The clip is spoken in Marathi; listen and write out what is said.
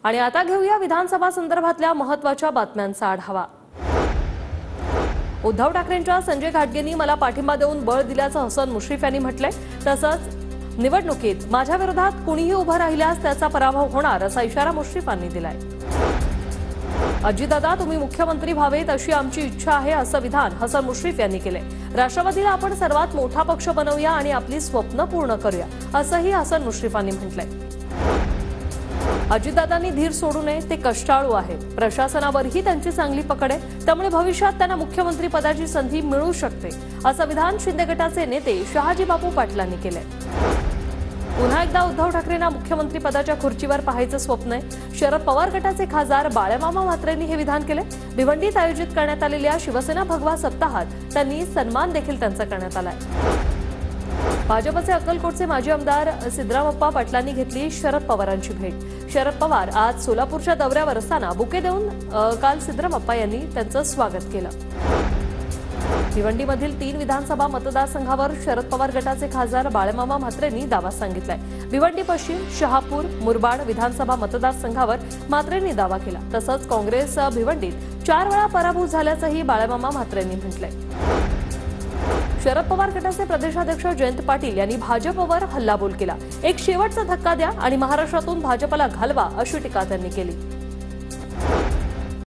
आणि आता घेऊया विधानसभा संदर्भातल्या महत्त्वाच्या बातम्यांचा आढावा। उद्धव ठाकरेंच्या संजय घाटगेंनी मला पाठिंबा देऊन बळ दिल्याचं हसन मुश्रीफ यांनी म्हटलंय। तसंच निवडणुकीत माझ्या विरोधात कुणीही उभं राहिल्यास त्याचा पराभव होणार असा इशारा मुश्रीफांनी दिलाय। अजितदादा, तुम्ही मुख्यमंत्री व्हावेत अशी आमची इच्छा आहे असं विधान हसन मुश्रीफ यांनी केले। राष्ट्रवादीला आपण सर्वात मोठा पक्ष बनवूया आणि आपली स्वप्न पूर्ण करूया असंही हसन मुश्रीफांनी म्हटलंय। अजितदादांनी धीर सोडू नये, ते कष्टाळू आहेत। प्रशासनावरही त्यांची चांगली पकड आहे, त्यामुळे भविष्यात त्यांना मुख्यमंत्री पदाची संधी मिळू शकते असं विधान शिंदे गटाचे नेते शहाजी बापू पाटलांनी केले। पुन्हा एकदा उद्धव ठाकरेंना मुख्यमंत्री पदाच्या खुर्चीवर पाहायचं स्वप्न आहे। शरद पवार गटाचे खासदार बाळमामा म्हात्रेंनी हे विधान केले। भिवंडीत आयोजित करण्यात आलेल्या शिवसेना भगवा सप्ताहात त्यांनी सन्मान देखील त्यांचा करण्यात आलाय। भाजपचे अक्कलकोटचे माजी आमदार सिद्धरामप्पा पाटलांनी घेतली शरद पवारांची भेट। शरद पवार आज सोलापूरच्या दौऱ्यावर असताना बुके देऊन काल सिद्धरामप्पा यांनी त्यांचं स्वागत केलं। भिवंडीमधील 3 विधानसभा मतदारसंघावर शरद पवार गटाचे खासदार बाळमामा म्हात्रेंनी दावा सांगितलाय। भिवंडी पश्चिम, शहापूर, मुरबाड विधानसभा मतदारसंघावर म्हात्रेंनी दावा केला। तसंच काँग्रेस भिवंडीत 4 वेळा पराभूत झाल्याचंही बाळमामा म्हात्रेंनी म्हटलंय। शरद पवार गटाचे प्रदेशाध्यक्ष जयंत पाटील यांनी भाजपवर हल्लाबोल केला। एक शेवटचा धक्का द्या आणि महाराष्ट्रातून भाजपला घालवा अशी टीका त्यांनी केली।